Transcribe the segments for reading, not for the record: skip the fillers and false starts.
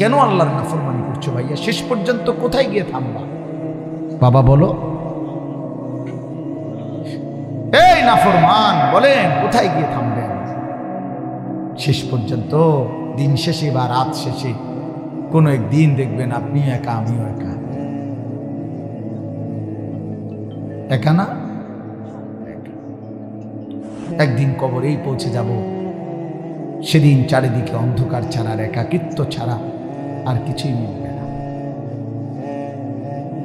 কেন আল্লাহর নাফরমানি করছো ভাইয়া? শেষ পর্যন্ত কোথায় গিয়ে থামবা? বাবা বলো, এই নাফরমান বলেন কোথায় গিয়ে থামবেন? শেষ পর্যন্ত দিন শেষে বা রাত শেষে কোনো একদিন দেখবেন আপনিও একা, আমিও একা। একা না? একদিন কবরেই পৌঁছে যাব। সেদিন চারিদিকে অন্ধকার ছাড়া, একাকিত্ব ছাড়া আর কিছুই মিলবে না।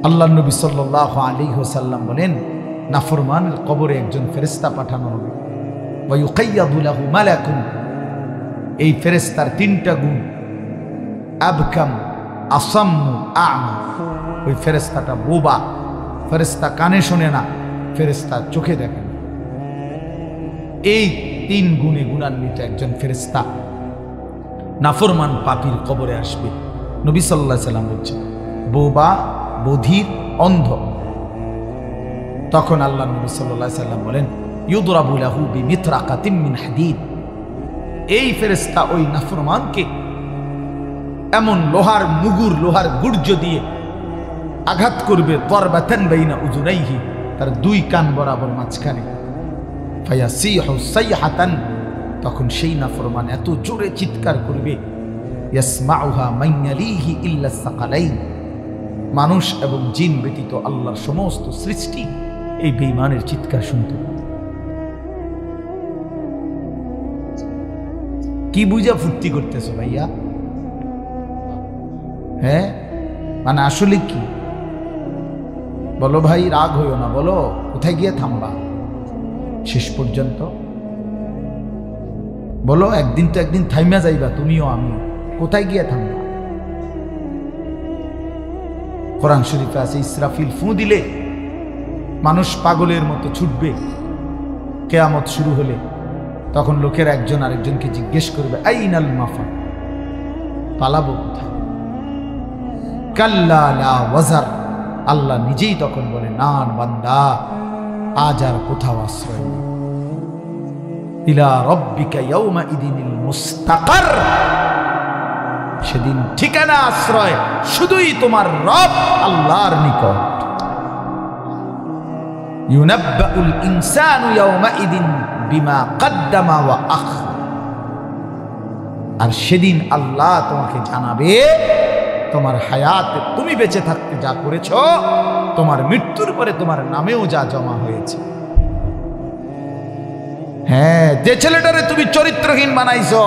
আল্লাহ নবী সাল্লাল্লাহু আলাইহি ওয়াসাল্লাম বলেন, নাফরমানের কবরে একজন ফেরেশতা পাঠানো হবে। ওয়া ইউকাইয়াদু লাহু মালাকুন, এই ফেরেশতার তিনটা গুণ, আবকাম, আসাম্মু, আ'মা। ওই ফেরেশতাটা বোবা, ফেরেশতা কানে শোনে না, ফেরেশতা চোখে দেখে না। এই তিন গুণে গুণান্বিত একজন ফেরেশতা নাফরমান পাপীর কবরে আসবে। নবী সাল্লাল্লাহু আলাইহি ওয়াসাল্লাম বলছেন, বোবা, বধির, অন্ধ। তখন আল্লাহ নবী সাল্লাল্লাহু আলাইহি ওয়াসাল্লাম বলেন, ইউদরাবু লাহু বিমিতরাকাতিন মিন হাদিদ। এই ফেরেশতা ওই নাফরমানকে এমন লোহার মুগুর, লোহার গুর্জ দিয়ে আঘাত করবে, দরবাতান বাইনা উযুনাইহি, তার দুই কান বরাবর মাঝখানে। ফায়াসিহু সাইহাতান, তখন সেই নাফরমান এত জোরে চিৎকার করবে, ইয়াসমাউহা মান ইয়ালিহি ইল্লা সাকালাইন, মানুষ এবং জিন ব্যতীত আল্লাহর সমস্ত সৃষ্টি এই বেঈমানের চিৎকার শুনতে। কি বুঝা ফুর্তি করতেছো ভাইয়া? হ্যাঁ, মানে আসলে কি বলো ভাই? রাগ হইও না, বলো কোথায় গিয়ে থামবা শেষ পর্যন্ত? বলো, একদিন তো একদিন থাইমা যাইবা, তুমিও আমিও। কোথায় গিয়ে থামবা? কোরআন শরীফে আছে, ইসরাফিল ফু দিলে মানুষ পাগলের মতো ছুটবে। কিয়ামত শুরু হলে তখন লোকের একজন আরেকজনকে জিজ্ঞেস করবে, আইনাল মাফা, পালাবো কোথায়? কাল্লা লা ওয়াজার, আল্লাহ নিজেই তখন বলে, না বান্দা, আজ আর কোথাও আশ্রয় নেই। ইলা রাব্বিকা ইয়াউমা ইদিনিল মুস্তাকার, সেদিন ঠিকানা, আশ্রয় শুধুই তোমার রব আল্লাহর নিকট। ইউনাব্বাউল ইনসানু ইয়াউমা ইদিন বিমা কদ্দামা ওয়া আখরা, আর সেদিন আল্লাহ তোমাকে জানাবে তোমার হায়াতে, তুমি বেঁচে থাকতে যা করেছো, তোমার মৃত্যুর পরে তোমার নামেও যা জমা হয়েছে। হ্যাঁ, যে ছেলেটারে তুমি চরিত্রহীন বানাইছো,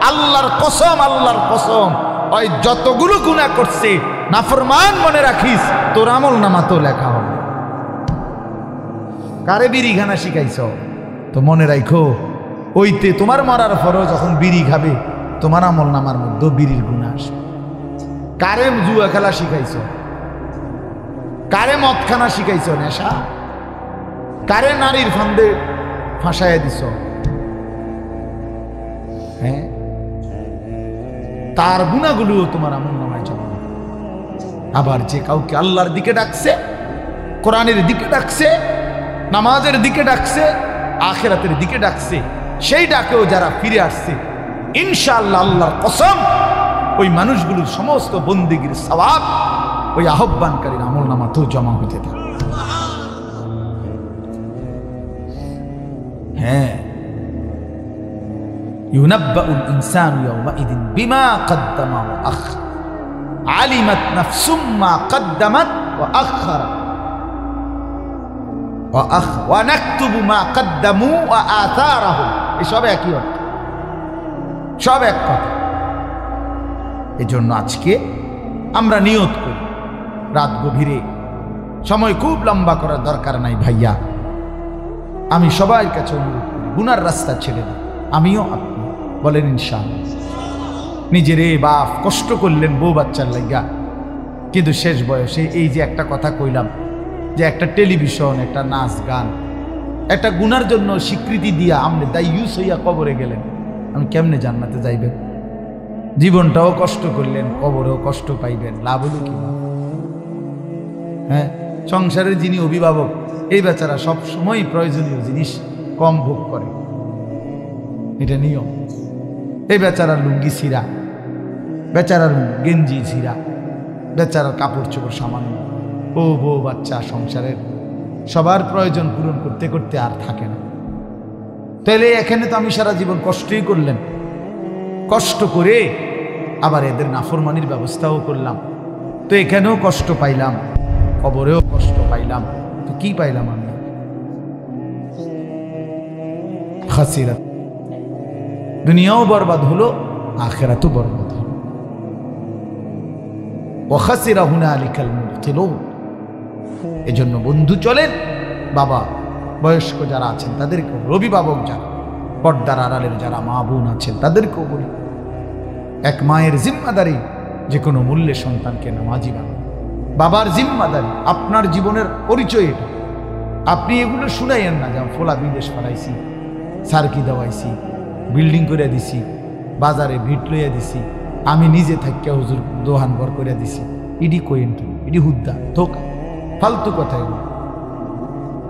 আল্লাহর কসম, আল্লাহর কসম, ওই যতগুলো গুনাহ করছে নাফরমান, মনে রাখিস তোর আমল নামা তো লেখা হবে। কারে বিড়ি খানা শিখাইছো? তো মনে রাখো, ওইতে তোমার মরার পরও যখন বিড়ি খাবে, তোমার আমল নামার মধ্যে বিড়ির গুনাহ আসবে। কারে জুয়া খেলা শিখাইছো? কারে মদ খানা শিখাইছো? নেশা? কারে নারীর ফান্দে ফাঁসাইয়া দিছ? হ্যাঁ, তার গুনাহগুলোও তোমার আমল নামায় জমা। আবার যে কাউকে আল্লাহর দিকে ডাকছে, কোরআনের দিকে ডাকছে, নামাজের দিকে ডাকছে, আখিরাতের দিকে ডাকছে, সেই ডাকেও যারা ফিরে আসছে, ইনশাআল্লাহ আল্লাহর কসম, ওই মানুষগুলোর সমস্ত বন্দেগীর সওয়াব ওই আহ্বানকারীর আমল নামাতেও জমা হতে থাকে। হ্যাঁ, ইউনাব্বাউল ইনসানু ইয়াউমাইদিন বিমা কদ্দামা ওয়া আখরা, আলিমাত নাফসুম মা কদ্দামাত ওয়া আখরা, ওয়া নাকতুবু মা কদ্দামু ওয়া আথারাহুম। এসব একই অর্থ, সব এক কথা। এজন্য আজকে আমরা নিয়ত করি, রাত গভীরে, সময় খুব লম্বা করার দরকার নাই ভাইয়া, আমি সবার কাছে অনুরোধ করি, গুনার রাস্তা ছেড়ে দিন। আমিও, আপনি বলেন ইনশাআল্লাহ। নিজেরে বাপ কষ্ট করলেন বউ বাচ্চার লাইগা, কিন্তু শেষ বয়সে এই যে একটা কথা কইলাম, যে একটা টেলিভিশন, একটা নাচ গান, একটা গুনার জন্য স্বীকৃতি দিয়া আপনি দায়ুস হইয়া কবরে গেলেন, আমি কেমনে জান্নাতে যাইবেন? জীবনটাও কষ্ট করলেন, কবরেও কষ্ট পাইবেন, লাভ হলো কি? হ্যাঁ, সংসারের যিনি অভিভাবক, এই বেচারা সব সময় প্রয়োজনীয় জিনিস কম ভোগ করে, এটা নিয়ম। এই বেচারা লুঙ্গি ছিঁড়া, বেচারার গেঞ্জি ছিঁড়া, বেচারার কাপড় চোপড় সামান্য, ও বউ বাচ্চা, সংসারের সবার প্রয়োজন পূরণ করতে করতে আর থাকে না। তাহলে এখানে তো আমি সারা জীবন কষ্টই করলেন, কষ্ট করে আবার এদের নাফরমানির ব্যবস্থাও করলাম, তো এখানেও কষ্ট পাইলাম, কবরেও কষ্ট পাইলাম, তো কি পাইলাম আমি? খাসিরাত, দুনিয়াও বরবাদ হলো, আখিরাতও বরবাদ হলো। ওয়া খাসিরা হুনালিকাল মুবতিলুন। এজন্য বন্ধু চলেন, বাবা বয়স্ক যারা আছেন তাদেরকেও, অভিভাবক যারা, পর্দার আড়ালের যারা মা বোন আছেন তাদেরকেও বলি, এক মায়ের জিম্মাদারি যে কোনো মূল্যে সন্তানকে নামাজি বানানো। বাবার জিম্মাদারি, আপনার জীবনের পরিচয় এটা। আপনি এগুলো শুনাইয়েন না, যেমন ফোলা বিদেশ পাঠাইছি, সার্কি দেওয়াইছি, বিল্ডিং করে দিছি, বাজারে ভিট লইয়া দিছি, আমি নিজে থাকিয়া হুজুর দোহান ঘর করে দিছি। ইডি কইন, ইডি হুদ্দা, ধোকা, ফালতু কথা এগুলো।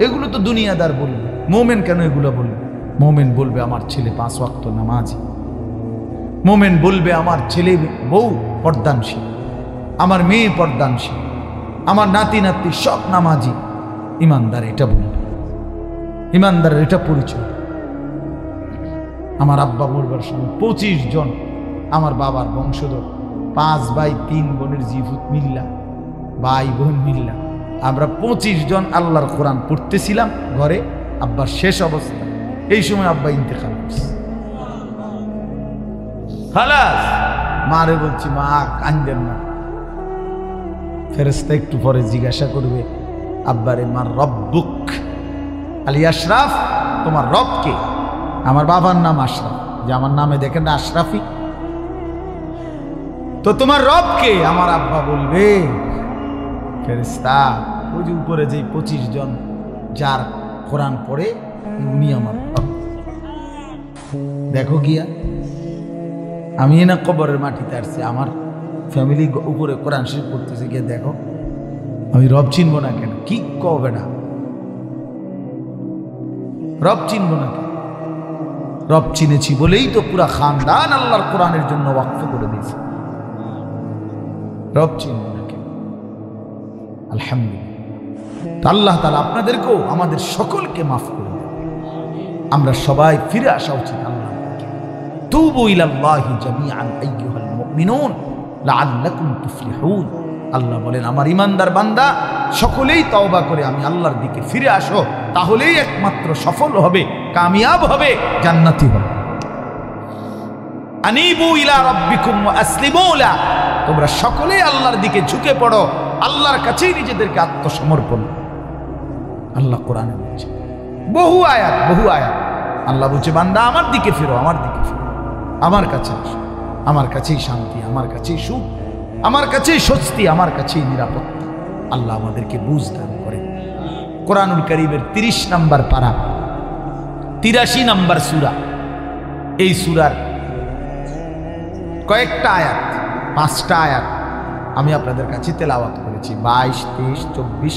এগুলো তো দুনিয়াদার বলবে, মোমেন কেন এগুলো বলবে? মোমেন বলবে আমার ছেলে 5 ওয়াক্ত নামাজি, মোমেন বলবে আমার ছেলে বউ পর্দানশীল, আমার মেয়ে পর্দানশীল, আমার নাতি নাতি সব নামাজি। ইমানদার এটা বলবে, ইমানদারের এটা পরিচয়। আমার আব্বা মরবার সময় 25 জন আমার বাবার বংশধর, 5 ভাই 3 বোনের জিফুত মিল্লা, ভাই বোন মিল্লা, আমরা 25 জন আল্লাহর কোরআন পড়তেছিলাম ঘরে। আব্বার শেষ অবস্থা, এই সময় আব্বা ইন্তেকাল করছে। খালাস, মারে বলছি, মা কান্দেন না। ফেরেশতা একটু পরে জিজ্ঞাসা করবে, আব্বারে মার রব্বুক, আলী আশরাফ, তোমার রব কে? আমার বাবার নাম আশরাফ, যে আমার নামে দেখেন না আশরাফি, তো তোমার রব কে? আমার আব্বা বলবে, ফেরেশতা ওই যে উপরে যে 25 জন যার কোরআন পড়ে উনি আমার রব। দেখো গিয়া, আমি না কবরের মাটিতে আসছি, আমার ফ্যামিলি উপরে কোরআন শরীফ পড়তেছে, গিয়ে দেখো আমি রব চিনবো না কেন? কি কবে না রব চিনবো না কেন? রব চিনেছি বলেই তো পুরা খানদান আল্লাহর কোরআনের জন্য ওয়াকফ করে দিয়েছে। রব চিনবো না কেন? আলহামদুলিল্লাহ। তো আল্লাহ তাআলা আপনাদেরকেও আমাদের সকলকে মাফ করে দেন। আমরা সবাই ফিরে আসা উচিত আল্লাহর দিকে। তুবু ইলাল্লাহি জামিআন আইয়ুহাল মুমিনুন লাআল্লাকুম তুফলিহুন। আল্লাহ বলেন, আমার ইমানদার বান্দা সকলেই তওবা করে আমি আল্লাহর দিকে ফিরে আসো, তাহলেই একমাত্র সফল হবে, কামিয়াব হবে, জান্নাতি হবে। আনিবু ইলা রাব্বিকুম ওয়া আসলিমু লা, তোমরা সকলেই আল্লাহর দিকে ঝুঁকে পড়ো, আল্লাহর কাছেই নিজেদেরকে আত্মসমর্পণ। আল্লাহ কোরআনে বলছে, বহু আয়াত আল্লাহ বলছে, বান্দা আমার দিকে ফিরো, আমার দিকে ফিরো, আমার কাছে আসো, আমার কাছেই শান্তি, আমার কাছেই সুখ, আমার কাছেই স্বস্তি, আমার কাছেই নিরাপত্তা। আল্লাহ আমাদেরকে বুঝ দান করে। কোরআনুল কারীমের 30 নম্বর পারা, 83 নম্বর সূরা, এই সূরার কয়েকটা আয়াত, 5টা আয়াত আমি আপনাদের কাছে তেলাওয়াত করেছি। 22, 23, 24,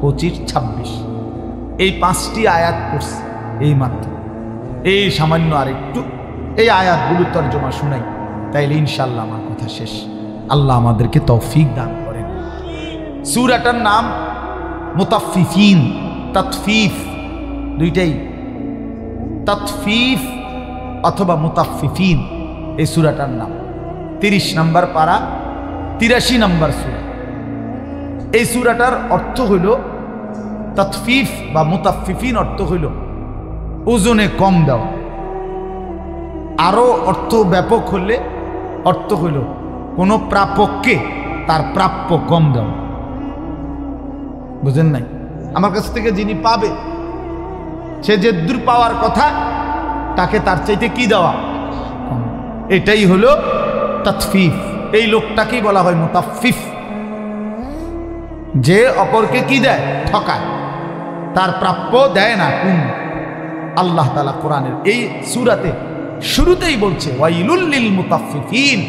25, 26 এই 5টি আয়াত পড়ছি এই মাত্র। এই সামান্য আর একটু এই আয়াতগুলো তর্জমা শুনাই, তাইলে ইনশাআল্লাহ আমার কথা শেষ। আল্লাহ আমাদেরকে তৌফিক দান করেন। সূরাটার নাম মুতাফফিফিন, তাতফিফ দুইটাই, তাতফিফ অথবা মুতাফফিফিন এই সূরাটার নাম। 30 নম্বর পারা, 83 নম্বর সূরা। এই সূরাটার অর্থ হইল তাতফিফ বা মুতাফফিফিন, অর্থ হইল ওজনে কম দেওয়া। আরো অর্থ ব্যাপক হলে অর্থ হইল কোনো প্রাপককে তার প্রাপ্য কম দেওয়া। বুঝেন নাই? আমার কাছ থেকে যিনি পাবে, সে যে দূর পাওয়ার কথা, তাকে তার চাইতে কি দেওয়া, এটাই হলো তাতফিফ। এই লোকটাকেই বলা হয় মুতাফফিফ, যে অপরকে কি দেয়, ঠকায়, তার প্রাপ্য দেয় না। কোন আল্লাহ তাআলা কোরআনের এই সূরাতে শুরুতেই বলছে, ওয়াইলুল লিল মুতাফফিফিন,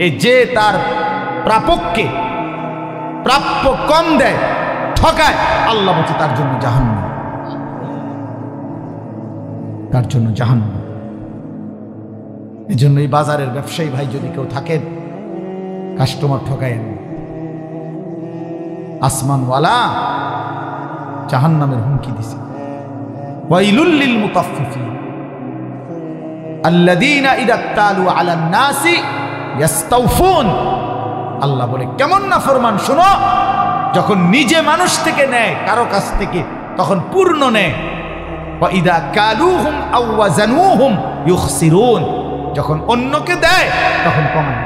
এই যে তার প্রাপককে প্রাপ্য কম দেয়, ঠকায়, আল্লাহ বলছে তার জন্য জাহান্নাম, তার জন্য জাহান্নাম। এই জন্য এই বাজারের ব্যবসায়ী ভাই যদি কেউ থাকেন, কাস্টমার ঠকায়েন। আসমানওয়ালা জাহান্নামের হুমকি দিছে। ওয়াইলুল লিল মুতাফফিফিন আল্লাযীনা ইযা তালু আলান নাসি ইস্তাওফুন। আল্লাহ বলে কেমন নাফরমান শোনো, যখন নিজে মানুষ থেকে নেয় কারো কাছ থেকে তখন পূর্ণ নেয়। ওয়া ইযা কালুহুম আও ওয়াজানুহুম ইউখসিরুন, যখন অন্যকে দেয় তখন কমায়।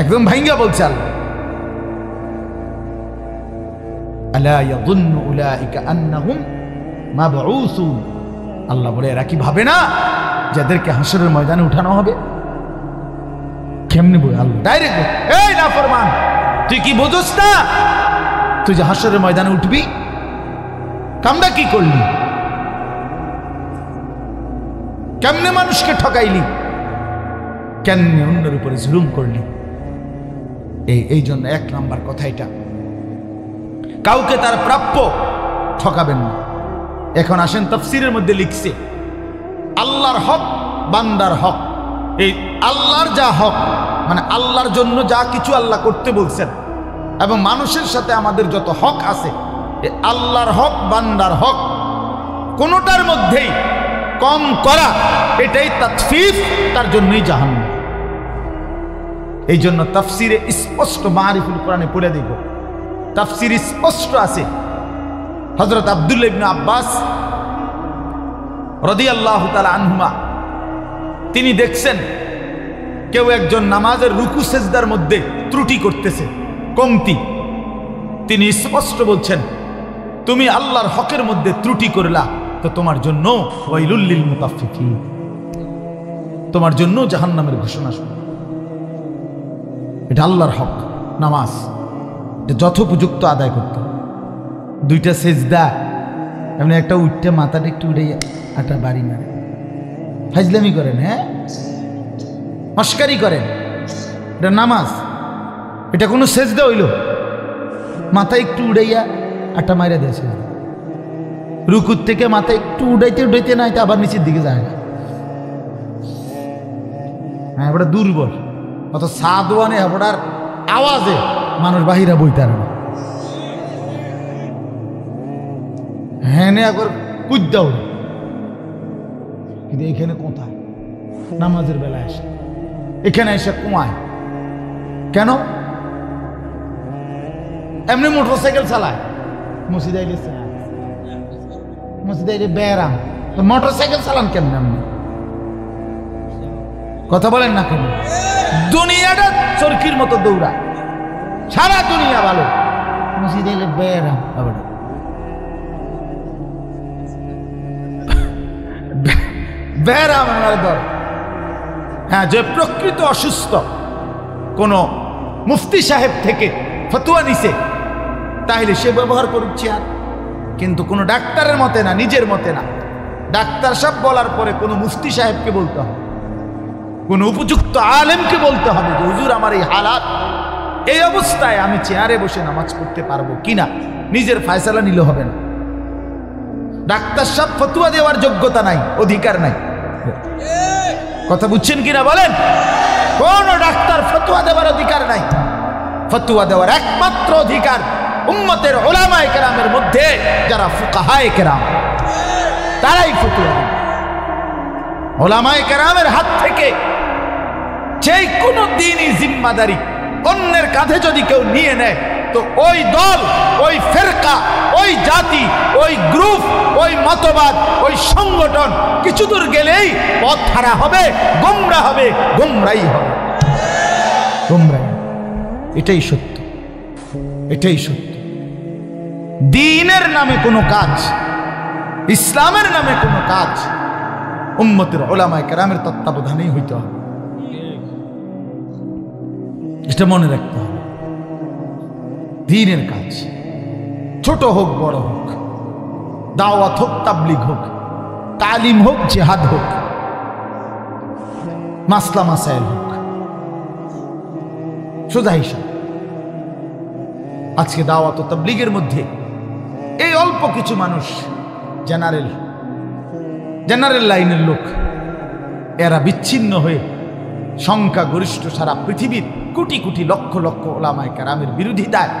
একদম ভাঙ্গা বলছে আল্লাহ, আলা ইয়াযুন্নু উলাইকা আন্নাহুম মাবউসুন। আল্লাহ বলে এরা কি ভাবে না যাদেরকে হাসরের ময়দানে উঠানো হবে? কেমনে বলে আল্লাহ ডাইরেক্ট, এই নাফরমান তুই কি বুঝছ না তুই যে হাসরের ময়দানে উঠবি? কামটা কি করলি? কেমনে মানুষকে ঠকাইলি? কেমনে অন্যের উপরে জুলুম করলি? এই জন্য 1 নাম্বার কথা এটা, কাউকে তার প্রাপ্য ঠকাবেন না। এখন আসেন তাফসীরের মধ্যে লিখছে আল্লাহর হক বান্দার হক। এই আল্লাহর যা হক মানে আল্লাহর জন্য যা কিছু আল্লাহ করতে বলছেন এবং মানুষের সাথে আমাদের যত হক আছে, এই আল্লাহর হক বান্দার হক কোনোটার মধ্যেই কম করা এটাই তাতফিফ, তার জন্যই জাহান্নাম। এই জন্য তাফসীরে স্পষ্ট, মারিফুল কোরআনে পড়ে দেখো তাফসীর স্পষ্ট আছে। হযরত আব্দুল্লাহ ইবনে আব্বাস রাদিয়াল্লাহু তাআলা আনহুমা তিনি দেখছেন কেউ একজন নামাজের রুকু সেজদার মধ্যে ত্রুটি করতেছে, কমতি। তিনি স্পষ্ট বলছেন, তুমি আল্লাহর হকের মধ্যে ত্রুটি করলা তো তোমার জন্য ওয়াইলুল লিল মুতাফফিফিন, তোমার জন্য জাহান্নামের ঘোষণা শুনো। এটা আল্লাহর হক নামাজ, এটা যথোপযুক্ত আদায় করতে হবে। 2টা সেজদা এমনি একটা উঠতে মাথাটা একটু উঠে একটা বাড়ি মারে, ফাজলামি করেন, হ্যাঁ মস্কারি করেন, এটা নামাজ? এটা কোনো সেজদা হইল? মাথা একটু উড়াইয়া একটা মাইরা দিয়েছে, রুকুর থেকে মাথা একটু উড়াইতে উড়াইতে না আবার নিচের দিকে যায় না। হ্যাঁ ওটা দুর্বল, অত সাদওয়ানে ওটার আওয়াজে মানুষ বাহিরা বইতে পারে না। হ্যাঁ একবার কুদ্দাও, কিন্তু এখানে কোথায় নামাজের বেলায় আসে, এখানে এসে কুয়ায় কেন? এমনি মোটরসাইকেল চালায়, মসজিদ আইলে মসজিদ আইলে বেড়াম, তো মোটরসাইকেল চালান কেমন? এমনি কথা বলেন না কেন? দুনিয়াটা চরকির মতো দৌড়া, সারা দুনিয়া ভালো, মসজিদ আইলে বেড়াম। আবার বেড়াম আমার দর। হ্যাঁ, যে প্রকৃত অসুস্থ কোন মুফতি সাহেব থেকে ফতোয়া নিছে তাহলে সে ব্যবহার করুক চেয়ার, কিন্তু কোনো ডাক্তারের মতে না, নিজের মতে না। ডাক্তার সাহেব বলার পরে কোনো মুফতি সাহেবকে বলতে হবে, কোনো উপযুক্ত আলেমকে বলতে হবে যে হুজুর আমার এই হালাত, এই অবস্থায় আমি চেয়ারে বসে নামাজ পড়তে পারবো কিনা। নিজের ফয়সালা নিলে হবে না। ডাক্তার সাহেব ফতোয়া দেওয়ার যোগ্যতা নাই, অধিকার নাই। কথা বুঝছেন কিনা বলেন? কোন ডাক্তার ফতোয়া দেওয়ার অধিকার নাই। ফতোয়া দেওয়ার একমাত্র অধিকার উম্মতের উলামায়ে কেরামের মধ্যে যারা ফুকাহায়ে কেরাম, তারাই ফতোয়া দেন। উলামায়ে কেরামের হাত থেকে যে কোনো দিনই জিম্মাদারি অন্যের কাঁধে যদি কেউ নিয়ে নেয় তো ওই দল, ওই ফেরকা, ওই জাতি, ওই গ্রুপ, ওই মতবাদ, ওই সংগঠন কিছু দূর গেলেই পথ হারা হবে, গোমরাহ হবে, গোমরাই হবে, গোমরাই। এটাই সত্য, এটাই সত্য। দ্বীনের নামে কোনো কাজ, ইসলামের নামে কোনো কাজ উম্মতের উলামায়ে কেরামের তত্ত্বাবধানেই হইতে হবে, এটা মনে রাখতে হবে। দ্বীনের কাজ ছোট হোক বড় হোক, দাওয়াত হোক তাবলীগ হোক, তালিম হোক জিহাদ হোক, মাসলা মাসাইল হোক, সোজা হিসাব। আজকে দাওয়াত ও তাবলীগের মধ্যে এই অল্প কিছু মানুষ জেনারেল লাইনের লোক, এরা বিচ্ছিন্ন হয়ে সংখ্যাগরিষ্ঠ সারা পৃথিবীর কোটি কোটি লক্ষ লক্ষ ওলামায়ে কেরামের বিরোধিতায়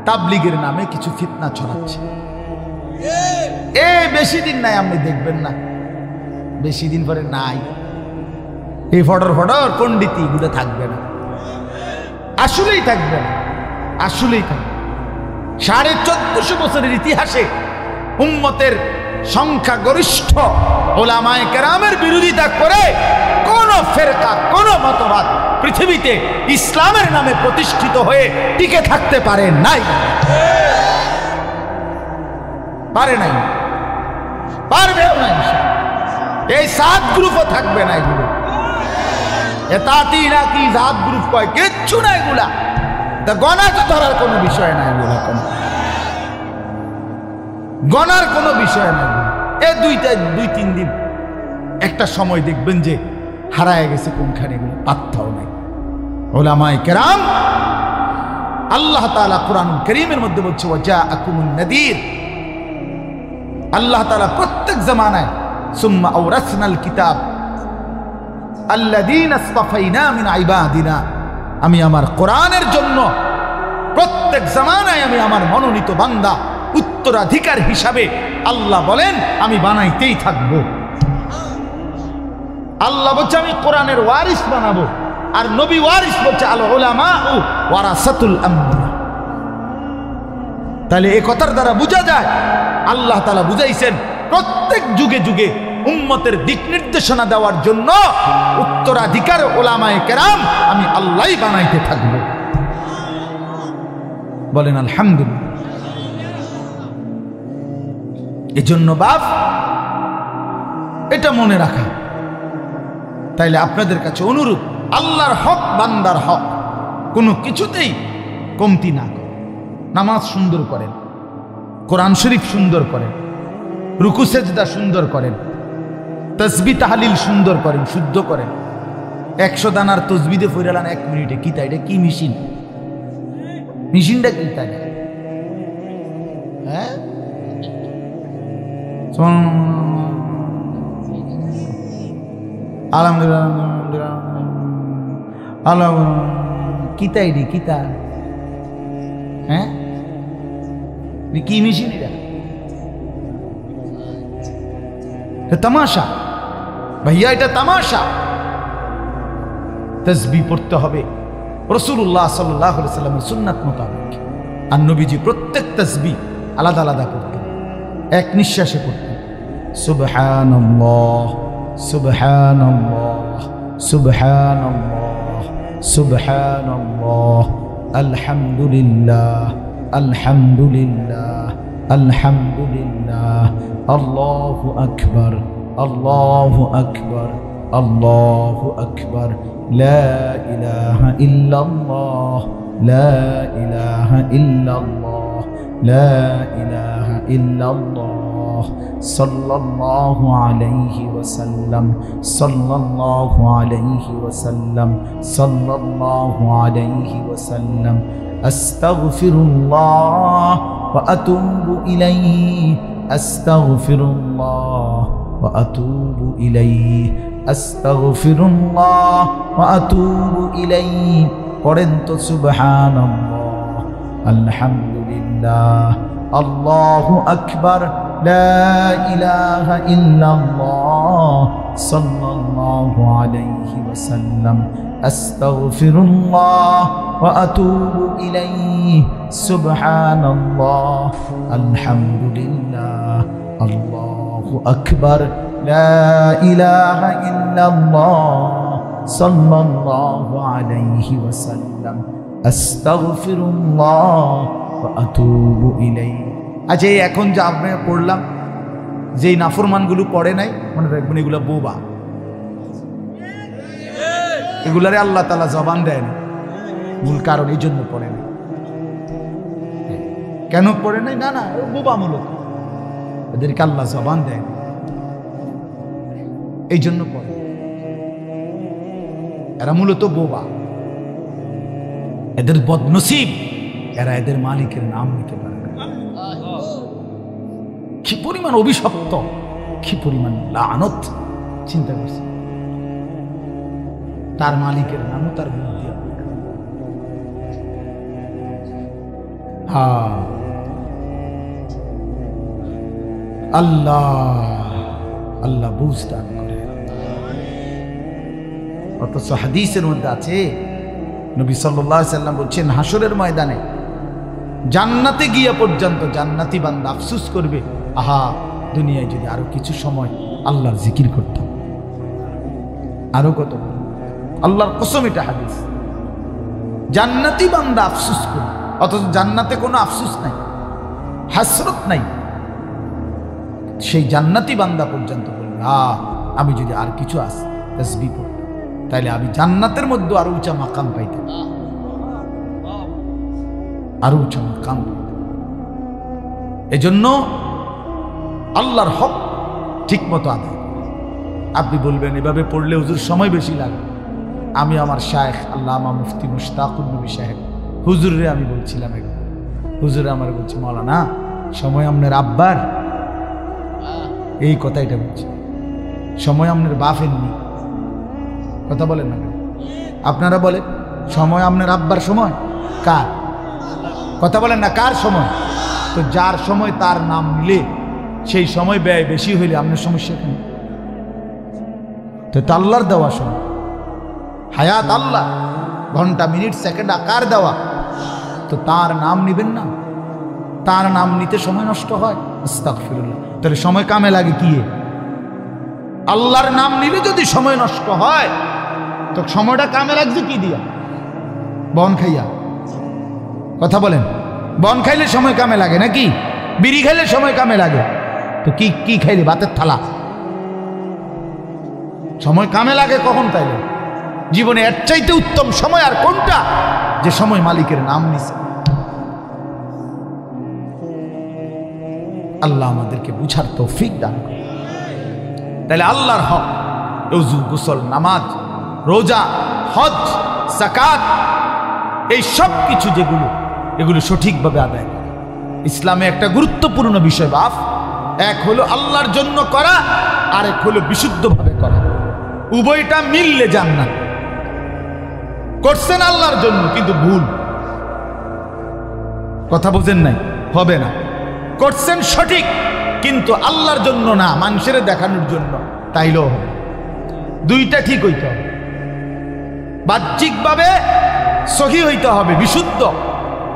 তাবলীগের নামে কিছু ফিতনা ছড়াচ্ছে। বেশি দিন নাই, আপনি দেখবেন না, বেশি দিন পরে নাই, এই ফটর ফটর পণ্ডিতি গুলো থাকবে না, আসলেই থাকবে না, আসলেই থাকবে। 1450 বছরের ইতিহাসে উম্মতের সংখ্যাগরিষ্ঠ ওলামায়ে কেরামের বিরোধিতা করে কোন ফেরকা, কোন মতবাদ পৃথিবীতে ইসলামের নামে প্রতিষ্ঠিত হয়ে টিকে থাকতে পারে নাই, পারে নাই, পারবেও না। এই 7 গ্রুপও থাকবে না, এগুলো এতাতি নাকি জাত গ্রুপ কয় কিচ্ছু না, এগুলা গণা তো ধরার কোনো বিষয় না, এগুলা কোনো গণার কোনো বিষয় না। এই 2-3 দিন একটা সময় দেখবেন যে হারায় গেছে কোনখানে, এগুলো পাত্তাও নাই। উলামায়ে কেরাম, আল্লাহ তাআলা কুরআনুল কারীমের মধ্যে বলছে ওয়াজাআকুমুন নাযীর, আল্লাহ তাআলা প্রত্যেক জামানায় সুম্মা আওরাসনাল কিতাব আল্লাযীনা ইসতাফাইনা মিন ইবাদিনা, আমি আমার কোরআনের জন্য প্রত্যেক জামানায় আমি আমার মনোনীত বান্দা উত্তরাধিকার হিসাবে আল্লাহ বলেন আমি বানাইতেই থাকব। আল্লাহ বলছে আমি কোরআনের ওয়ারিস বানাবো, আর নবী ওয়ারিস বলছে আল উলামাউ ওয়ারাসাতুল আমবিয়া। তাহলে এই কথার দ্বারা বোঝা যায় আল্লাহ তাআলা বুঝাইছেন প্রত্যেক যুগে যুগে উম্মতের দিক নির্দেশনা দেওয়ার জন্য উত্তরাধিকার উলামায়ে কেরাম আমি আল্লাহই বানাইতে থাকব। বলেন আলহামদুলিল্লাহ। এজন্য বাপ এটা মনে রাখা। তাইলে আপনাদের কাছে অনুরোধ, আল্লাহর হক বান্দার হক, কোনো কিছুতেই কমতি না করেন। নামাজ সুন্দর করেন, কোরআন শরীফ সুন্দর করেন, রুকু সেজদা সুন্দর করেন, তসবিহ তাহলিল সুন্দর করেন, শুদ্ধ করেন। 100 দানার তসবিহ দিয়ে ফইরালান 1 মিনিটে, কি তাই? এটা কি মেশিন? মেশিনটা কি তাই? হ্যাঁ, আলহামদুলিল্লাহ কিতা এডি কিতা? হ্যাঁ, কি মেশিন এটা? তামাশা ভাইয়া, এটা তামাশা। তাসবিহ পড়তে হবে রাসূলুল্লাহ সাল্লাল্লাহু আলাইহি ওয়াসাল্লামের সুন্নাত মোতাবেক। আর নবীজি প্রত্যেক তাসবিহ আলাদা আলাদা করতেন, এক নিঃশ্বাসে পড়তেন। সুবহানাল্লাহ সুবহানাল্লাহ সুবহানাল্লাহ সুবহানাল্লাহ, আলহামদুলিল্লাহ আলহামদুলিল্লাহ আলহামদুলিল্লাহ, আল্লাহু আকবার আল্লাহু আকবার আল্লাহু আকবার, লা ইলাহা ইল্লাল্লাহ লা ইলাহা ইল্লাল্লাহ লা ইলাহা ইল্লাল্লাহ, সাল্লাল্লাহু আলাইহি ওয়াসাল্লাম সাল্লাল্লাহু আলাইহি ওয়াসাল্লাম সাল্লাল্লাহু আলাইহি ওয়াসাল্লাম, আস্তাগফিরুল্লাহ ওয়া আতুবু ইলাইহি আস্তাগফিরুল্লাহ ওয়া আতুবু ইলাইহি আস্তাগফিরুল্লাহ ওয়া আতুবু ইলাইহি। পড়েন তো সুবহানাল্লাহ আলহামদুলিল্লাহ আল্লাহু আকবার, লা ইলাহা ইল্লাল্লাহ সাল্লাল্লাহু আলাইহি ওয়াসাল্লাম, আস্তাগফিরুল্লাহ ওয়া আতুবু ইলাইহি, সুবহানাল্লাহ আলহামদুলিল্লাহ আল্লাহু আকবার, লা ইলাহা ইল্লাল্লাহ সাল্লাল্লাহু আলাইহি ওয়াসাল্লাম, আস্তাগফিরুল্লাহ ওয়া আতুবু ইলাইহি। আচ্ছা, এখন যা আমরা পড়লাম, যেই নাফরমানগুলো পড়ে নাই, মনে রাখবেন এগুলা বোবা, এগুলারে আল্লাহ তাআলা জবান দেয় না। মূল কারণ এই জন্য পড়ে নাই। কেন পড়ে নাই? না বোবা, মূলত এদেরকে আল্লাহ জবান দেয় না, এই জন্য পড়ে। এরা মূলত বোবা, এদের বদনসিব, এরা এদের মালিকের নাম নিতে পারে না। কি পরিমাণ অভিশপ্ত, কি পরিমাণ লানত, চিন্তা করছে। তার মালিকের নামও তার বুদ্ধি হবে। হ্যাঁ, আল্লাহ আল্লাহ বুঝ দান করে। অথচ হাদিসের মধ্যে আছে, নবী সাল্লাল্লাহু আলাইহি সাল্লাম বলছেন, হাসরের ময়দানে জান্নাতে গিয়া পর্যন্ত জান্নাতি বান্দা আফসোস করবে, আহা দুনিয়ায় যদি আরো কিছু সময় আল্লাহর জিকির করতাম। আরো কত, আল্লাহর কসম, এটা হাদিস। জান্নাতি বান্দা আফসোস করবে, অথচ জান্নাতে কোনো আফসোস নাই, হাসরত নাই। সেই জান্নাতি বান্দা পর্যন্ত বলবে, আমি যদি আর কিছু তাসবিহ পড়তাম তাইলে আমি জান্নাতের মধ্যে আরো উঁচা মাকাম পাইতাম, আরো উঁচা মাকাম পাইতাম। এজন্য আল্লাহর হক ঠিক মতো আদায়। আপনি বলবেন এভাবে পড়লে হুজুর সময় বেশি লাগে। আমি আমার শায়েখ আল্লামা মুফতি মুশতাকুর নবী সাহেব হুজুরে আমি বলছিলাম, একবার হুজুরে আমার বলছি, মাওলানা সময় আপনার আব্বার, এই কথা এটা বলছি, সময় আপনার বাপের নি। কথা বলেন না, আপনারা বলেন সময় আপনার আব্বার সময়, কার? কথা বলেন না, কার সময়? তো যার সময় তার নাম নিলে সেই সময় ব্যয় বেশি হইলে আপনার সমস্যা কি? তো আল্লাহর দেওয়া সময়, হায়াত আল্লাহ, ঘন্টা মিনিট সেকেন্ড আকার দেওয়া, তো তার নাম নিবেন না? তার নাম নিতে সময় নষ্ট হয়, আস্তাগফিরুল্লাহ। তাহলে সময় কামে লাগে কি? আল্লাহর নাম নিলে যদি সময় নষ্ট হয়, তো সময়টা কামে লাগছে কি দিয়া? বন খাইয়া। কথা বলেন, বন খাইলে সময় কামে লাগে নাকি? বিড়ি খাইলে সময় কামে লাগে? তো কি কি খাইলে? ভাতের থালা। সময় কামে লাগে কখন? তাইলে জীবনে এর চাইতে উত্তম সময় আর কোনটা, যে সময় মালিকের নাম নিছে? আল্লাহ আমাদেরকে বুঝার তৌফিক দান করে। তাহলে আল্লাহর হক, ওযু, গোসল, নামাজ, রোজা, হজ, যাকাত, এই সব কিছু যেগুলো, এগুলো সঠিকভাবে আদায় করা ইসলামে একটা গুরুত্বপূর্ণ বিষয়। বাপ, এক হলো আল্লাহর জন্য করা, আর এক হলো বিশুদ্ধভাবে করা। উভয়টা মিললে জান্নাত। করছেন আল্লাহর জন্য কিন্তু ভুল, কথা বুঝেন নাই, হবে না। করছেন সঠিক কিন্তু আল্লাহর জন্য না, মানুষের দেখানোর জন্য, তাইলেও হবে। দুইটা ঠিক হইতে হবে, বাহ্যিকভাবে সহি হইতে হবে, বিশুদ্ধ,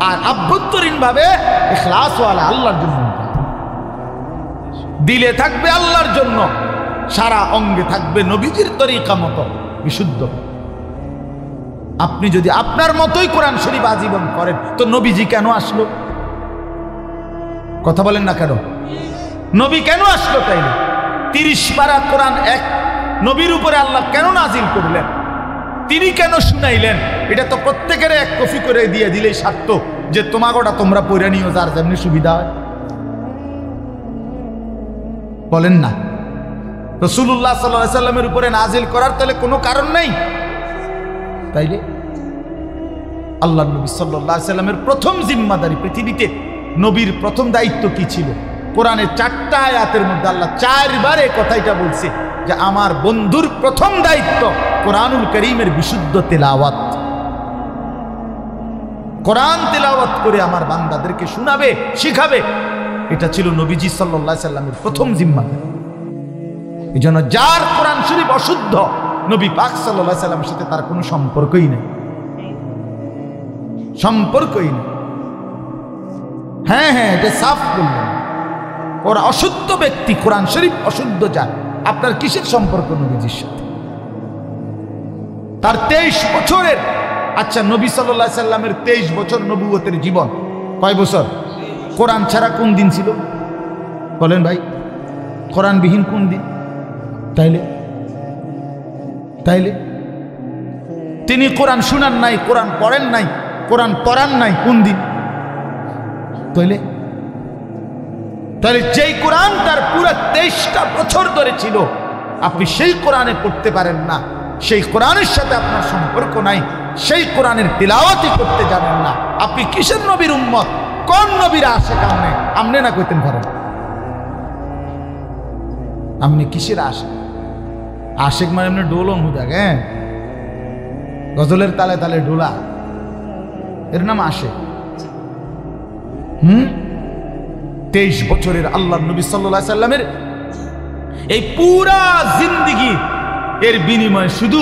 আর আভ্যন্তরীণভাবে ইখলাসওয়ালা, আল্লাহর জন্য। দিলে থাকবে আল্লাহর জন্য, সারা অঙ্গে থাকবে নবীজির তরিকা মতো বিশুদ্ধ। আপনি যদি আপনার মতোই কোরআন শরীফ আজীবন করেন, তো নবীজি কেন আসলো? কথা বলেন না কেন? নবী কেন আসলো? তাইলে 30 পারা কোরআন এক নবীর উপরে আল্লাহ কেন নাজিল করলেন? তিনি কেন শুনাইলেন? এটা তো প্রত্যেকের এক কপি করে দিয়ে দিলেই সার্থ, যে তোমাগোটা তোমরা পড়ে নিও, যার যেমনি সুবিধা হয়। বলেন না, রাসূলুল্লাহ সাল্লাল্লাহু আলাইহি সাল্লামের উপরে নাজিল করার তাহলে কোনো কারণ নেই? তাইলে আল্লাহ নবী সাল্লাল্লাহু আলাইহি সাল্লামের প্রথম জিম্মাদারি, পৃথিবীতে নবীর প্রথম দায়িত্ব কি ছিল? কোরআনের 4টা আয়াতের মধ্যে আল্লাহ 4 বার এই কথাটা বলছে যে আমার বন্ধুর প্রথম দায়িত্ব কোরআনুল কারীমের বিশুদ্ধ তেলাওয়াত। কোরআন তেলাওয়াত করে আমার বান্দাদেরকে শোনাবে, শিখাবে। এটা ছিল নবীজি সাল্লাল্লাহু আলাইহি সাল্লামের প্রথম জিম্মাদারি। এজন্য যার কোরআন শরীফ অশুদ্ধ, নবী পাক সাল্লাল্লাহু আলাইহি সাল্লামের সাথে তার কোনো সম্পর্কই নেই, সম্পর্কই নেই। হ্যাঁ, এটা সাফ বললেন। ওরা অশুদ্ধ ব্যক্তি, কোরআন শরীফ অশুদ্ধ, যার আপনার কিসের সম্পর্ক নবীজির সাথে? তার 23 বছরের, আচ্ছা নবী সাল্লাল্লাহু আলাইহি সাল্লামের 23 বছর নবুয়তের জীবন কয় বছর? কোরআন ছাড়া কোন দিন ছিল বলেন ভাই? কোরআনবিহীন কোন দিন? তাইলে তিনি কোরআন শুনান নাই, কোরআন পড়েন নাই, কোরআন পড়ান নাই, কোন দিন? তাহলে যেই কোরআন তার পুরো 23টা বছর ধরে ছিল, আপনি সেই কোরআনে পড়তে পারেন না, সেই কোরআনের সাথে আপনার সম্পর্ক নাই, সেই কোরআনের তিলাওয়াতই করতে জানেন না, আপনি কিসের নবীর উম্মত? কোন নবীর আশিক আমনে না কইতেন পারেন? আপনি কিসের আশিক? আশিক মানে এমনি ডোলন হয়ে থাকে, গজলের তালে তালে ডোলা, এর নাম আসে। 23 বছরের আল্লাহর নবী সাল্লাল্লাহু আলাইহি সাল্লামের এই পুরা জিন্দেগি এর বিনিময়ে শুধু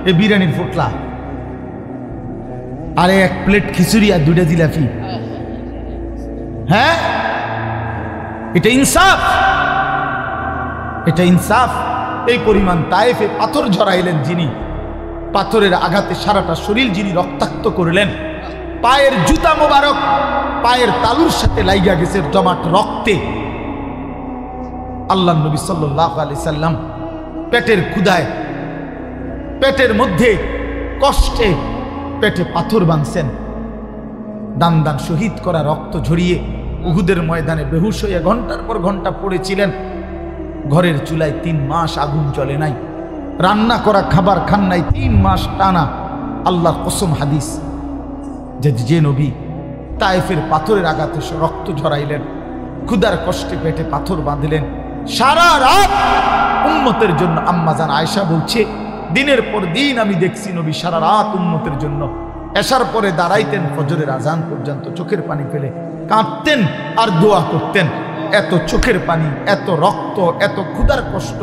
এই বিরিয়ানির ফুটলা আর এক প্লেট খিচুড়ি আর 2টা জিলাপি। হ্যাঁ, এটা ইনসাফ, এটা ইনসাফ। এই পরিমাণ তায়েফে পাথর ঝরাইলেন যিনি, পাথরের আঘাতে সারাটা শরীর যিনি রক্তাক্ত করলেন, পায়ের জুতা মোবারক পায়ের তালুর সাথে লাইগা গেছে জমাট রক্তে। আল্লাহর নবী সাল্লাল্লাহু আলাইহি সাল্লাম পেটের ক্ষুধায়, পেটের মধ্যে কষ্টে পেটে পাথর বাঁধছেন, দান দান শহীদ করা রক্ত ঝরিয়ে উহুদের ময়দানে বেহুশ হয়ে ঘন্টার পর ঘন্টা পড়েছিলেন। ঘরের চুলায় 3 মাস আগুন জ্বলে নাই, রান্না করা খাবার খান নাই 3 মাস টানা। আল্লাহর কসম হাদিস যে নবী তায়েফের পাথরের আঘাতে রক্ত ঝরাইলেন, ক্ষুধার কষ্টে পেটে পাথর বাঁধলেন, সারা রাত উম্মতের জন্য। আম্মা জান আয়েশা বলছে, দিনের পর দিন আমি দেখছি নবী সারা রাত উম্মতের জন্য এশার পরে দাঁড়াইতেন, ফজরের আজান পর্যন্ত চোখের পানি ফেলে কাঁদতেন আর দোয়া করতেন। এত চোখের পানি, এত রক্ত, এত ক্ষুধার কষ্ট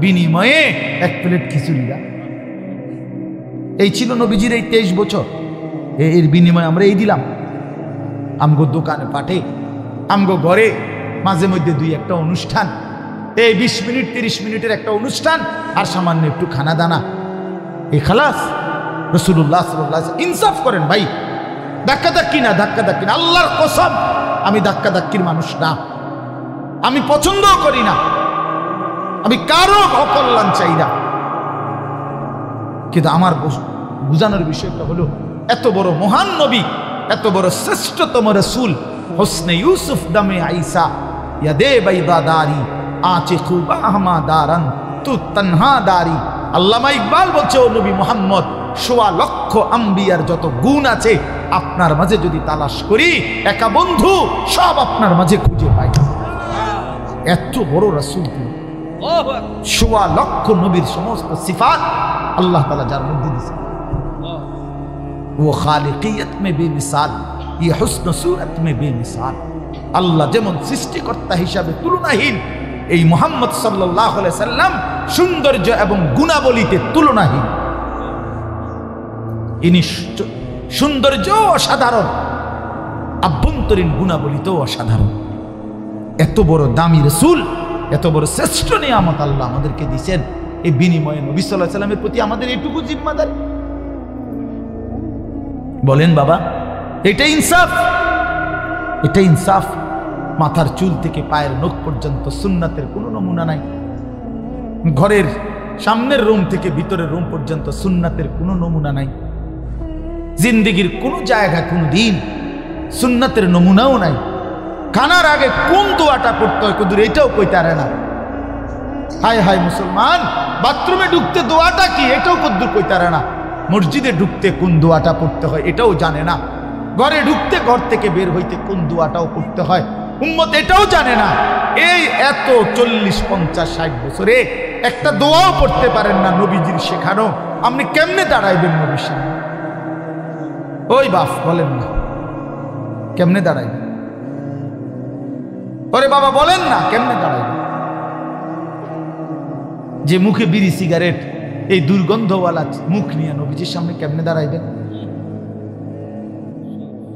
বিনিময়ে 1 প্লেট খিচুড়িরা। এই ছিল নবীজির এই 23 বছর। এর বিনিময়ে আমরা এই দিলাম। আমগো দোকানে পাঠে, আমগো ঘরে মাঝে মধ্যে 2-1টা অনুষ্ঠান, এই 20 মিনিট 30 মিনিটের একটা অনুষ্ঠান আর সামান্য একটু খানা দানা, এই খালাস। রাসূলুল্লাহ সাল্লাল্লাহু আলাইহি ওয়াসাল্লাম ইনসাফ করেন ভাই, ধাক্কাধাক্কি না, ধাক্কাধাক্কি না। আল্লাহর কসম আমি ধাক্কাধাক্কির মানুষ না, আমি পছন্দ করি না, আমি কারো অকল্যাণ চাই না। কিন্তু আমার বুঝানোর বিষয়টা হলো, এত বড় মহান নবী, এত বড় শ্রেষ্ঠতম রাসূল, হোসনে ইউসুফ দামে আইসা ইয়াদে বাইদাদারি আচে খুব আহমাদারান তু তনহা দারি। আল্লামা ইকবাল বলছে, ও নবী মুহাম্মদ, 1.25 লক্ষ আম্বিয়ার যত গুণ আছে আপনার মাঝে যদি তালাশ করি, একা বন্ধু সব আপনার মাঝে খুঁজে পাই। এত বড় রাসূল, 1.25 লক্ষ নবীর সমস্ত সিফাত আল্লাহ তাআলা যার মধ্যে দিয়েছেন। ও খালিকিয়ত মে বেমিসাল, ये हुस्न सूरत में बेमिसाल। আল্লাহ যেমন সৃষ্টিকর্তা হিসাবে তুলনাহীন, এই মুহাম্মদ সাল্লাল্লাহু আলাইহি সাল্লাম সৌন্দর্য এবং গুণাবলীতে তুলনাহীন। ইনি সৌন্দর্য অসাধারণ, আভ্যন্তরীণ গুণাবলীতেও অসাধারণ। এত বড় দামি রাসূল, এত বড় শ্রেষ্ঠ নিয়ামত আল্লাহ আমাদেরকে দিয়েছেন। এই বিনিময়ে নবী সাল্লাল্লাহু আলাইহি সাল্লামের প্রতি আমাদের এইটুকু জিম্মাদারি। বলেন বাবা, এটা ইনসাফ? এটা ইনসাফ? মাথার চুল থেকে পায়ের নখ পর্যন্ত সুন্নাতের কোনো নমুনা নাই। ঘরের সামনের রুম থেকে ভিতরের রুম পর্যন্ত সুন্নাতের কোনো নমুনা নাই। জিন্দেগির কোনো জায়গা কোনো দিন সুন্নাতের নমুনাও নাই। খানার আগে কোন দোয়াটা পড়তে হয় কদুর এটাও কইতে পারে না। হায় হায় মুসলমান, বাথরুমে ঢুকতে দোয়াটা কি এটাও কদ্দুর কইতে পারে না। মসজিদে ঢুকতে কোন দোয়াটা পড়তে হয় এটাও জানে না। ঘরে ঢুকতে ঘর থেকে বের হইতে কোন দোয়াটাও পড়তে হয় উম্মত এটাও জানে না। এই এত 40, 50, 60 বছরে একটা দোয়াও পড়তে পারেন না নবীজির শেখানো। আপনি কেমনে দাঁড়াইবেন নবীর সামনে? ওই বাপ বলেন না, কেমনে দাঁড়াইবেন? ওরে বাবা বলেন না, কেমনে দাঁড়াইবেন? যে মুখে বিড়ি সিগারেট, এই দুর্গন্ধওয়ালা মুখ নিয়ে নবীজির সামনে কেমনে দাঁড়াইবেন?